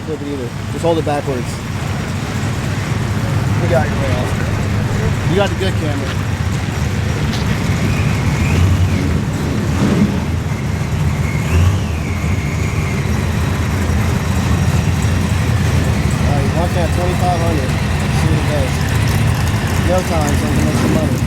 flip it either. Just hold it backwards. We got your way off. You got the good camera. Alright, you want that 2,500. See what it does. No time, so we can make some money.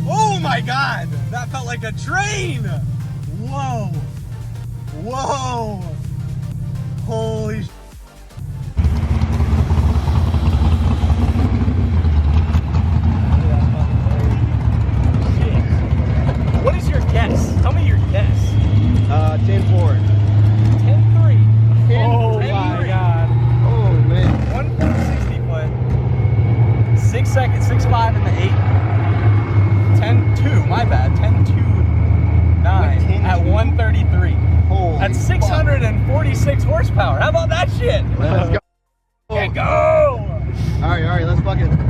Oh my God, that felt like a train. Whoa, whoa, holy sh**. What is your guess? Tell me your guess. 10-4. 10-3. Oh my God. Oh man. 160 foot. 6 seconds, 6.5 in the 8. 10-2, my bad. 10-2-9 at 133. Holy That's 646 horsepower. How about that shit? Let's go. Let's go. All right, let's fucking.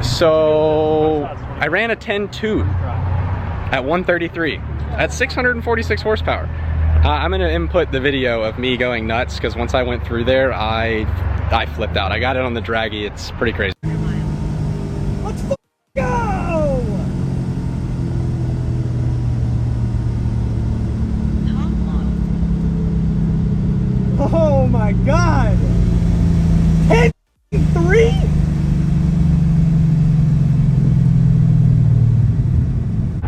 So I ran a 10-2 at 133. That's 646 horsepower. I'm gonna input the video of me going nuts because once I went through there, I flipped out. I got it on the draggy. It's pretty crazy. Let's go! Oh my God! 10-3?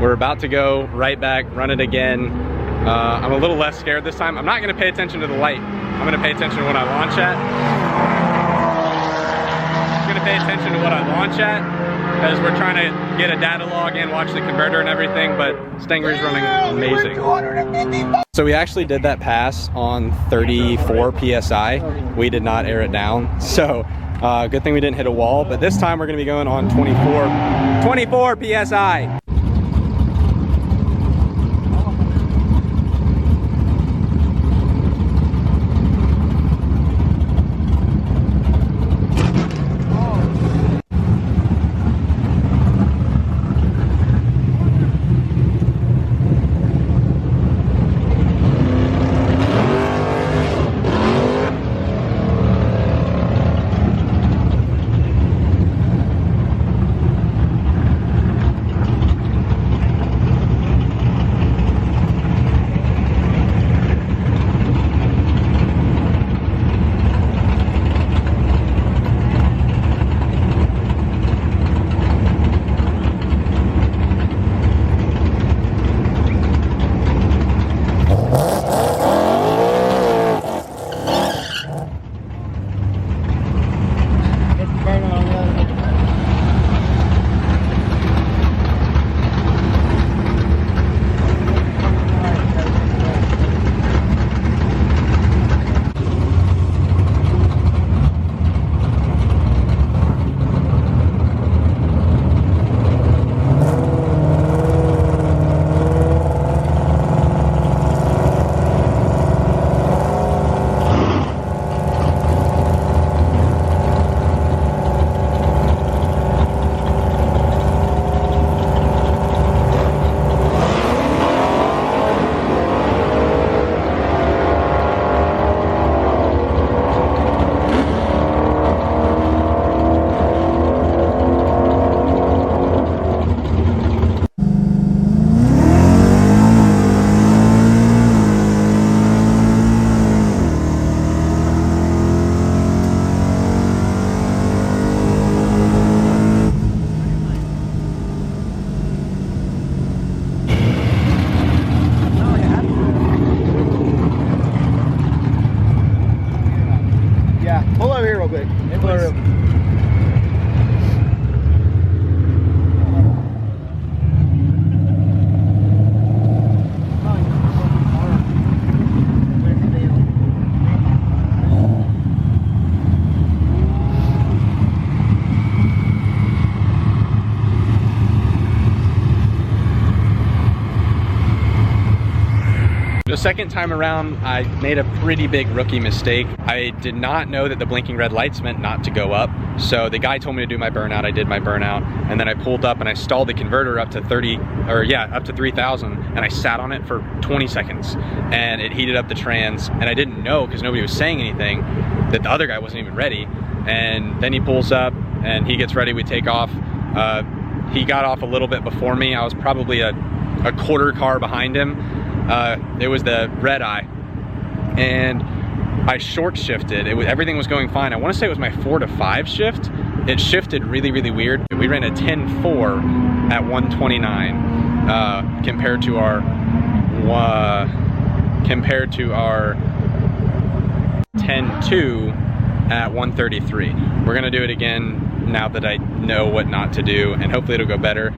We're about to go right back, run it again. I'm a little less scared this time. I'm not gonna pay attention to the light. I'm gonna pay attention to what I launch at. I'm gonna pay attention to what I launch at because we're trying to get a data log in, watch the converter and everything, but Stangry's running amazing. So we actually did that pass on 34 PSI. We did not air it down. So good thing we didn't hit a wall, but this time we're gonna be going on 24 PSI. It was. The second time around, I made a pretty big rookie mistake. I did not know that the blinking red lights meant not to go up. So the guy told me to do my burnout. I did my burnout, and then I pulled up and I stalled the converter up to 3,000, and I sat on it for 20 seconds, and it heated up the trans, and I didn't know, because nobody was saying anything, that the other guy wasn't even ready. And then he pulls up and he gets ready, we take off. He got off a little bit before me. I was probably a quarter car behind him. It was the red eye, and I short shifted. Everything was going fine. I want to say it was my 4 to 5 shift. It shifted really, really weird. We ran a 10.4 at 129 compared to our 10.2 at 133. We're gonna do it again now that I know what not to do, and hopefully it'll go better.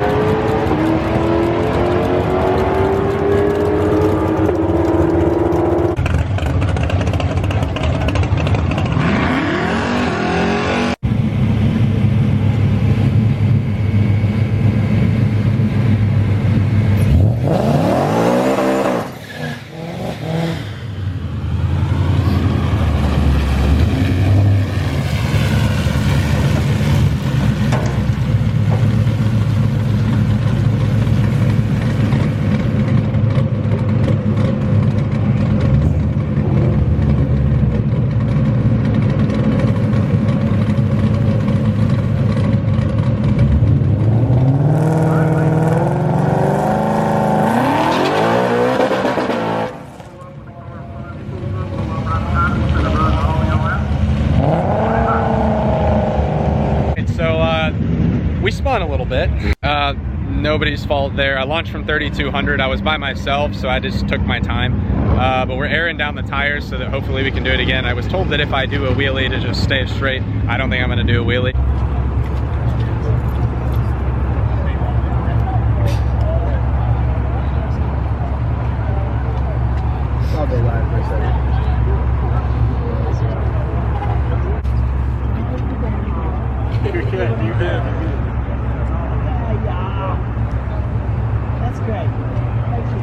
We spun a little bit. Nobody's fault there. I launched from 3,200. I was by myself, so I just took my time. But we're airing down the tires so that hopefully we can do it again. I was told that if I do a wheelie to just stay straight. I don't think I'm gonna do a wheelie. I'll go live for a second. You're good. You're good. That's great. Thank you.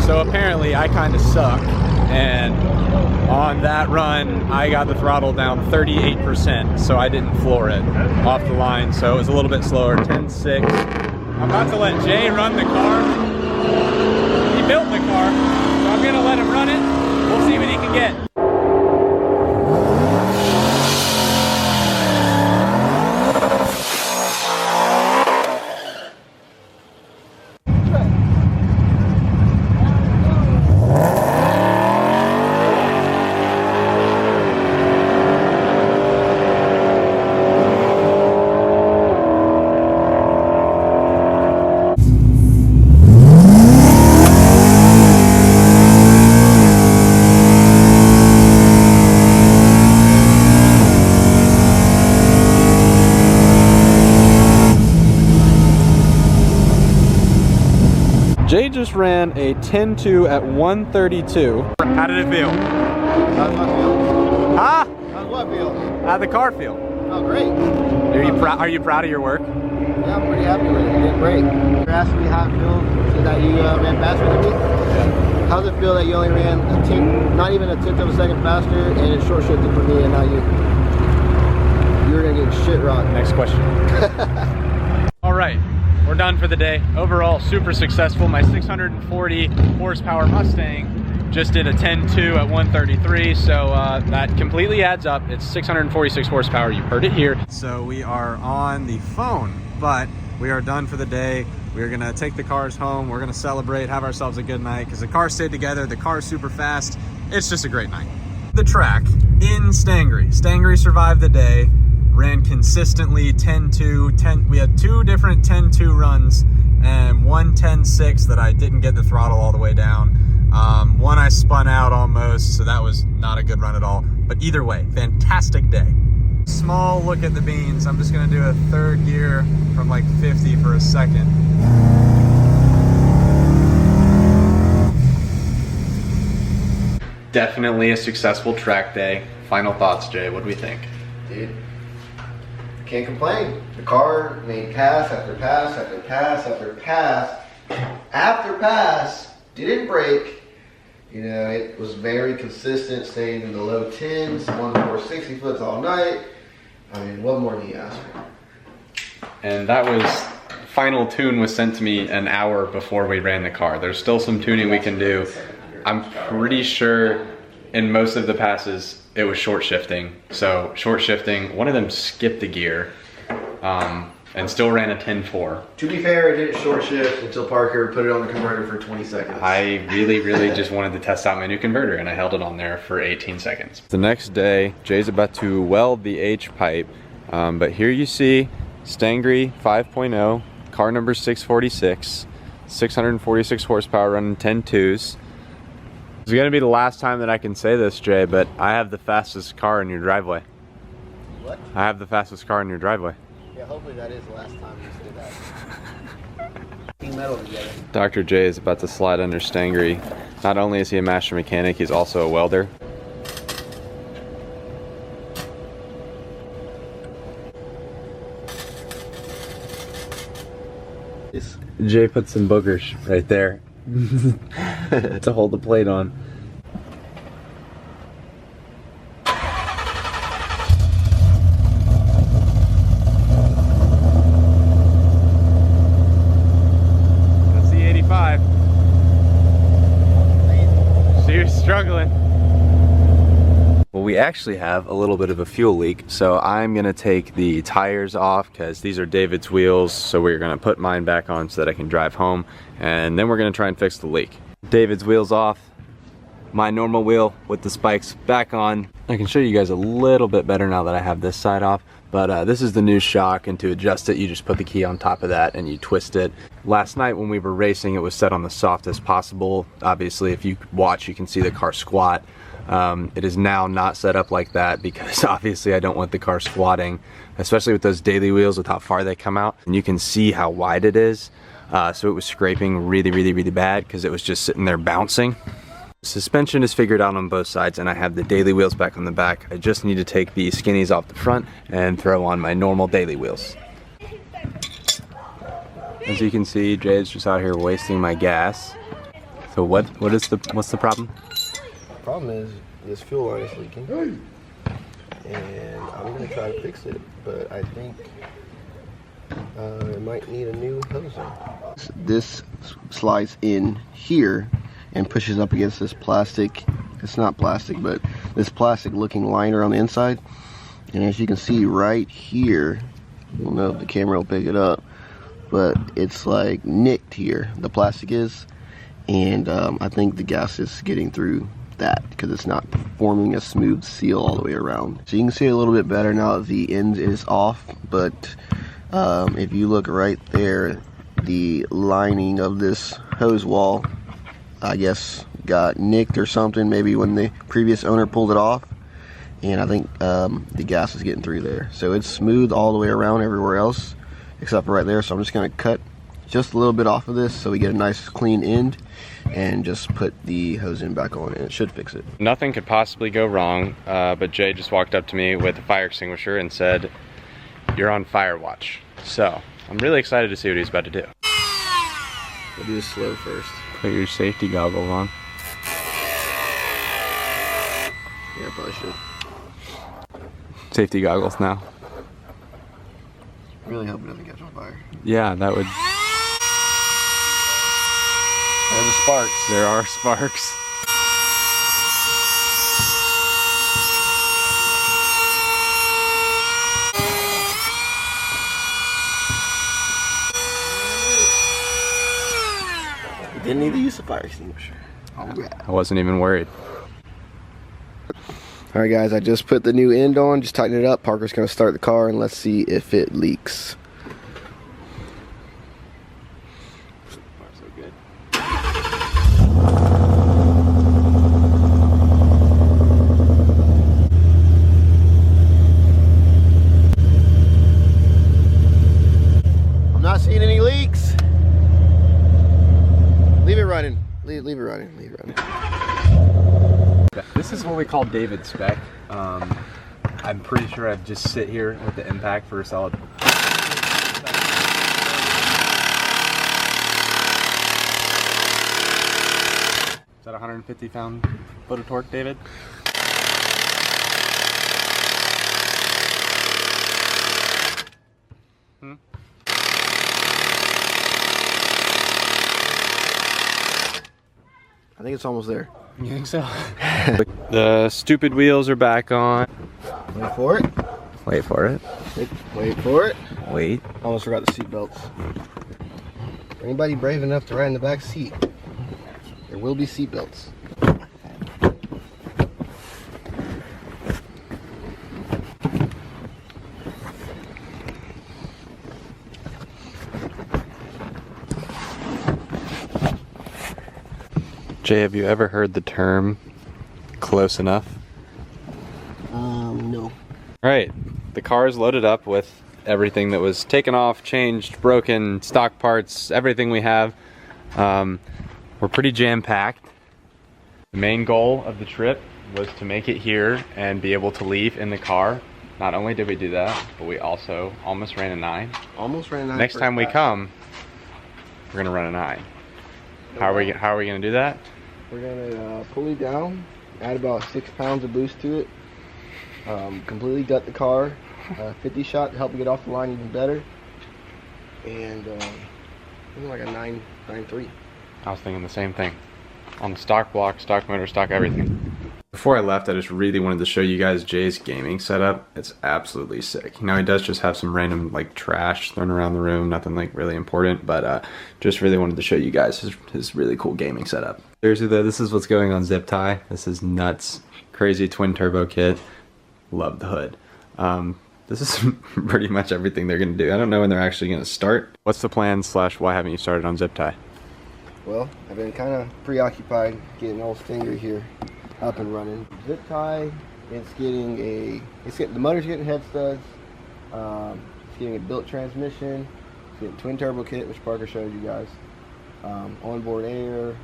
Apparently I kind of suck, and on that run I got the throttle down 38%, so I didn't floor it off the line, so it was a little bit slower. 10.6. I'm about to let Jay run the car. He built the car, so I'm gonna let him run it. We'll see what he can get. Jay just ran a 10.2 at 132. How did it feel? How's what feel? Huh? How's what feel? How'd the car feel? Oh, great. Are you proud of your work? Yeah, I'm pretty happy with it. You did great. You're asking me how it feels so that you ran faster than me? Yeah. How does it feel that you only ran not even a tenth of a second faster, and it's short shifted for me, and now you're gonna get shit rocked. Next question. All right, we're done for the day. Overall, super successful. My 640 horsepower Mustang just did a 10.2 at 133, so that completely adds up. It's 646 horsepower, you heard it here. So we are on the phone, but we are done for the day. We're gonna take the cars home, we're gonna celebrate, have ourselves a good night, because the cars stayed together, the car's super fast. It's just a great night. The track in Stangry. Stangry survived the day, ran consistently 10.2, we had 2 different 10.2 runs, and one 10.6 that I didn't get the throttle all the way down. One I spun out almost, so that was not a good run at all. But either way, fantastic day. Small look at the beans. I'm just gonna do a 3rd gear from like 50 for a second. Definitely a successful track day. Final thoughts, Jay, what do we think? Dude, can't complain. The car made pass after pass after pass after pass after pass. Didn't break. You know, it was very consistent, staying in the low 10s, 1/460 foots all night. I mean, what more do you ask for? And that was, final tune was sent to me an hour before we ran the car. There's still some tuning we can do. I'm pretty sure in most of the passes it was short shifting. So short shifting, one of them skipped the gear and still ran a 10.4. To be fair, it didn't short shift until Parker put it on the converter for 20 seconds. I really just wanted to test out my new converter, and I held it on there for 18 seconds. The next day, Jay's about to weld the H pipe, but here you see Stangry 5.0, car number 646, 646 horsepower running 10.2s. It's gonna be the last time that I can say this, Jay, but I have the fastest car in your driveway. What? I have the fastest car in your driveway. Yeah, hopefully that is the last time you say that. Team metal together. Dr. J is about to slide under Stangry. Not only is he a master mechanic, he's also a welder. Jay put some boogers right there to hold the plate on. That's the 85. So you're struggling. Well, we actually have a little bit of a fuel leak, so I'm gonna take the tires off because these are David's wheels, so we're gonna put mine back on so that I can drive home, and then we're gonna try and fix the leak. David's wheels off, my normal wheel with the spikes back on. I can show you guys a little bit better now that I have this side off, but this is the new shock, and to adjust it, you just put the key on top of that and you twist it. Last night when we were racing, it was set on the softest possible. Obviously, if you watch, you can see the car squat. It is now not set up like that because obviously I don't want the car squatting, especially with those daily wheels with how far they come out. And you can see how wide it is. So it was scraping really bad because it was just sitting there bouncing. Suspension is figured out on both sides, and I have the daily wheels back on the back. I just need to take the skinnies off the front and throw on my normal daily wheels. As you can see, Jay's just out here wasting my gas. So what's the problem? Problem is this fuel line is leaking, and I'm gonna try to fix it, but I think it might need a new hose. This slides in here and pushes up against this plastic. It's not plastic, but this plastic looking liner on the inside, and as you can see right here, I don't know if the camera will pick it up, but it's like nicked here, the plastic is, and I think the gas is getting through that because it's not forming a smooth seal all the way around. So you can see it a little bit better now that the end is off, but if you look right there, the lining of this hose wall, I guess, got nicked or something, maybe when the previous owner pulled it off, and I think the gas is getting through there. So it's smooth all the way around everywhere else except for right there, so I'm just going to cut just a little bit off of this so we get a nice clean end, and just put the hose end back on and it should fix it. Nothing could possibly go wrong, but Jay just walked up to me with a fire extinguisher and said, "You're on fire watch." So I'm really excited to see what he's about to do. We'll do this slow first. Put your safety goggles on. Yeah, probably should. Safety goggles now. Really hope it doesn't catch on fire. Yeah, that would. There's the sparks. There are sparks. We didn't need to use the fire extinguisher. All right. I wasn't even worried. All right, guys, I just put the new end on, just tighten it up. Parker's gonna start the car and let's see if it leaks. So good. I'm not seeing any leaks. Leave it running. Leave it running. Leave it running. This is what we call David spec. I'm pretty sure I'd just sit here with the impact for a solid. Is that 150 pound-foot of torque, David? I think it's almost there. You think so? The stupid wheels are back on. Wait for it. Wait for it. Wait for it. Wait. Almost forgot the seat belts. Anybody brave enough to ride in the back seat, there will be seat belts. Jay, have you ever heard the term close enough? No. Alright, the car is loaded up with everything that was taken off, changed, broken, stock parts, everything we have. We're pretty jam-packed. The main goal of the trip was to make it here and be able to leave in the car. Not only did we do that, but we also almost ran a 9. Almost ran a 9. Next time we come, we're gonna run a 9. How are we gonna do that? We're gonna pulley down, add about 6 pounds of boost to it, completely gut the car, 50 shot to help it get off the line even better, and like a 9.3. I was thinking the same thing. On the stock block, stock motor, stock everything. Before I left, I just really wanted to show you guys Jay's gaming setup. It's absolutely sick. Now he does just have some random like trash thrown around the room, nothing like really important, but just really wanted to show you guys his really cool gaming setup. Seriously though, this is what's going on zip tie. This is nuts. Crazy twin turbo kit. Love the hood. This is pretty much everything they're gonna do. I don't know when they're actually gonna start. What's the plan / why haven't you started on zip tie? Well, I've been kind of preoccupied getting old Stangry here up and running. Zip tie, the motor's getting head studs, it's getting a built transmission, it's getting twin turbo kit, which Parker showed you guys, onboard air,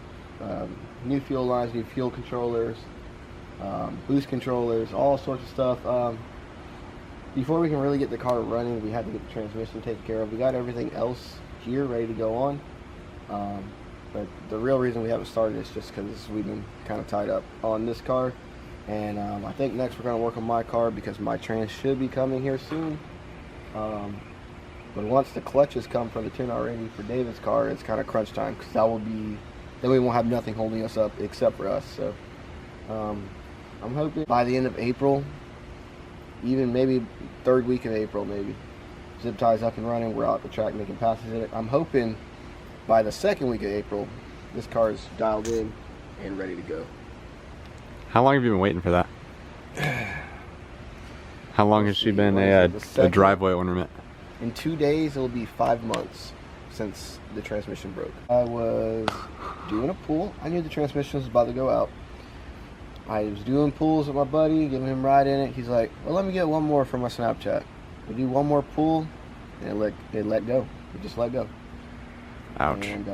new fuel lines, new fuel controllers, boost controllers, all sorts of stuff. Before we can really get the car running, we had to get the transmission taken care of. We got everything else here ready to go on. But the real reason we haven't started is just because we've been kind of tied up on this car. And I think next we're going to work on my car because my trans should be coming here soon. But once the clutches come from the tune already for David's car, it's kind of crunch time because that will be, then we won't have nothing holding us up except for us. So I'm hoping by the end of April, even maybe third week of April maybe, zip tie's up and running, we're out the track making passes in it. I'm hoping by the second week of April, this car is dialed in and ready to go. How long have you been waiting for that? How long has she been a driveway ornament? In 2 days, it'll be 5 months since the transmission broke. I was doing a pull. I knew the transmission was about to go out. I was doing pulls with my buddy, giving him a ride in it. He's like, well, let me get one more for my Snapchat. We do one more pull, and it let go. It just let go. Ouch. And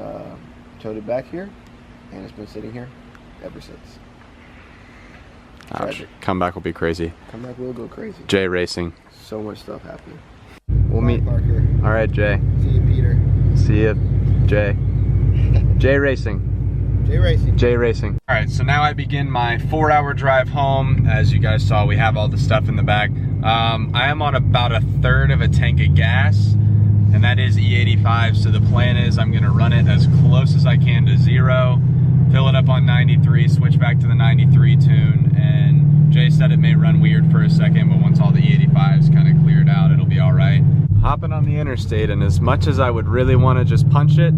towed it back here, and it's been sitting here ever since. Ouch. Tragic. Comeback will be crazy. Comeback will go crazy. Jay Racing. So much stuff happening. We'll meet. Parker. All right, Jay. See you, Peter. See ya, Jay. Jay Racing. Jay Racing. Jay Racing. All right, so now I begin my 4-hour drive home. As you guys saw, we have all the stuff in the back. I am on about 1/3 of a tank of gas, and that is E85. So the plan is I'm gonna run it as close as I can to 0, fill it up on 93, switch back to the 93 tune, and Jay said it may run weird for a second, but once all the E85's kind of cleared out, it'll be all right. Hopping on the interstate, and as much as I would really want to just punch it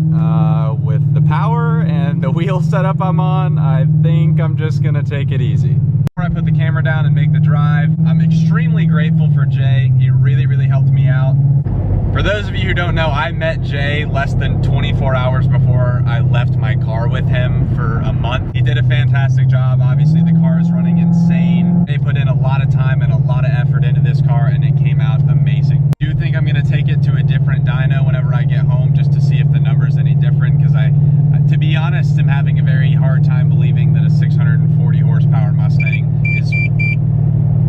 with the power and the wheel setup I'm on, I think I'm just gonna take it easy. Before I put the camera down and make the drive, I'm extremely grateful for Jay. He really helped me out. For those of you who don't know, I met Jay less than 24 hours before I left my car with him for a month. He did a fantastic job. Obviously, the car is running insane. They put in a lot of time and a lot of effort into this car, and it came out amazing. I do think I'm gonna take it to a different dyno whenever I get home, just to see if the number's any different, because to be honest, I'm having a very hard time believing that a 640 horsepower Mustang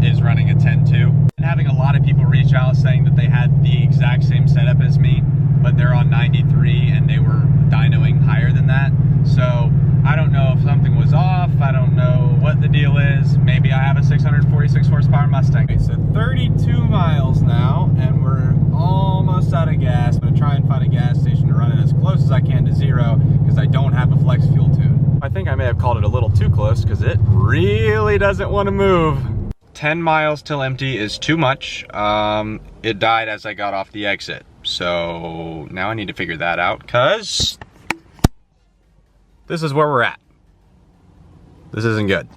is running a 10.2. And having a lot of people reach out saying that they had the exact same setup as me, but they're on 93 and they were dynoing higher than that. So I don't know if something was off. I don't know what the deal is. Maybe I have a 646 horsepower Mustang. Okay, so 32 miles now, and we're almost out of gas. I'm gonna try and find a gas station to run it as close as I can to 0, because I don't have a flex fuel tune. I think I may have called it a little too close, because it really doesn't want to move. 10 miles till empty is too much. It died as I got off the exit. So now I need to figure that out, because this is where we're at. This isn't good.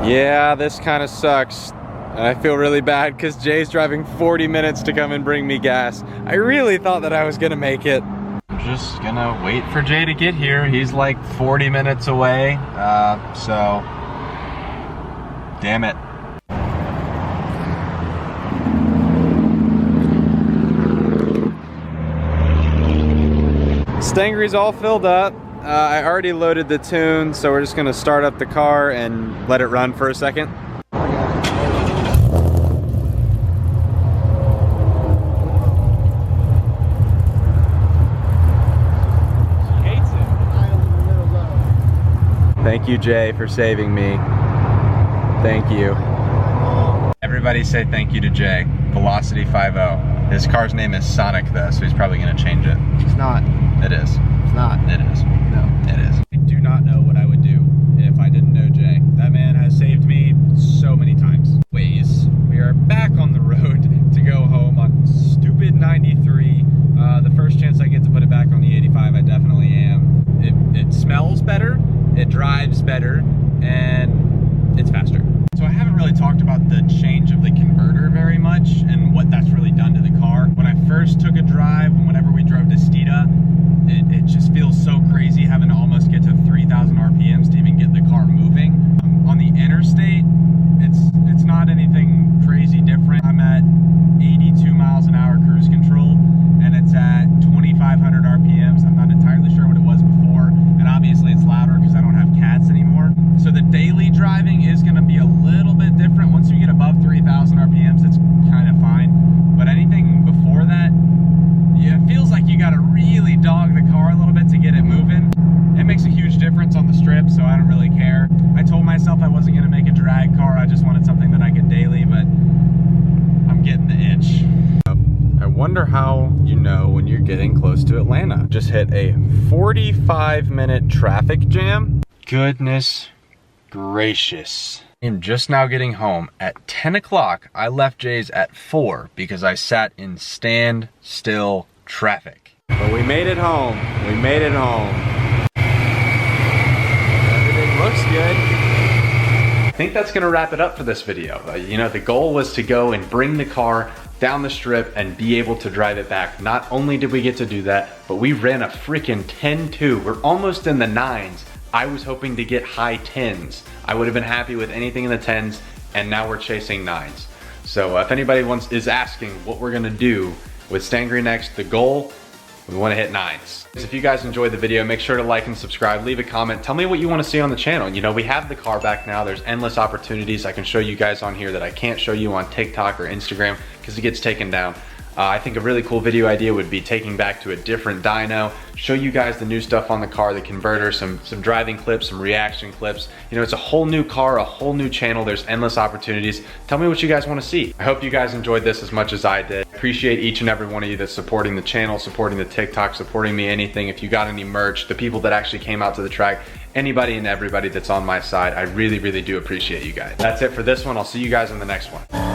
Yeah, this kind of sucks. And I feel really bad because Jay's driving 40 minutes to come and bring me gas. I really thought that I was gonna make it. I'm just gonna wait for Jay to get here. He's like 40 minutes away, so damn it. Stangry's all filled up. I already loaded the tune, so we're just gonna start up the car and let it run for a second. She hates it. Thank you, Jay, for saving me. Thank you. Everybody say thank you to Jay. Velocity 50. His car's name is Sonic though, so he's probably gonna change it. It's not. It is. It's not. It is. No. It is. I do not know what I would do if I didn't know Jay. That man has saved me so many times. Ways. We are back on the road to go home on stupid 93. The first chance I get to put it back on the 85, I definitely am. It smells better, it drives better, and it's faster. So I haven't really talked about the change of the converter very much and what that's really done to the car. When I first took a drive, whenever we drove to Stita, it just feels so crazy having to almost get to 3,000 RPMs to even get the car moving. On the interstate, it's not anything crazy different. I'm at 82 miles an hour cruise control, and it's at 2,500 RPMs. I'm not entirely sure what it was before, and obviously it's louder because I don't have cats anymore. So the daily driving is going to be a little bit different. Once you get above 3,000 RPMs, it's kind of fine. But anything before that, yeah, it feels like you got to really dog the car a little bit to get it moving. It makes a huge difference on the strip, so I don't really care. I told myself I wasn't going to make a drag car. I just wanted something that I could daily, but I'm getting the itch. I wonder how you know when you're getting close to Atlanta. Just hit a 45-minute traffic jam. Goodness gracious. I'm just now getting home. At 10 o'clock, I left Jay's at 4 because I sat in standstill traffic. But we made it home. We made it home. Everything looks good. I think that's gonna wrap it up for this video. You know, the goal was to go and bring the car down the strip and be able to drive it back. Not only did we get to do that, but we ran a freaking 10.2. We're almost in the 9s. I was hoping to get high 10s. I would have been happy with anything in the 10s, and now we're chasing 9s. So if anybody is asking what we're gonna do with Stangry next, the goal We want to hit 9s. If you guys enjoyed the video, make sure to like and subscribe, leave a comment, tell me what you want to see on the channel. You know, we have the car back now. There's endless opportunities I can show you guys on here that I can't show you on TikTok or Instagram because it gets taken down. I think a really cool video idea would be taking back to a different dyno, show you guys the new stuff on the car, the converter, some driving clips, some reaction clips. You know, it's a whole new car, a whole new channel. There's endless opportunities. Tell me what you guys want to see. I hope you guys enjoyed this as much as I did. Appreciate each and every one of you that's supporting the channel, supporting the TikTok, supporting me, anything. If you got any merch, the people that actually came out to the track, anybody and everybody that's on my side, I really, really do appreciate you guys. That's it for this one. I'll see you guys in the next one.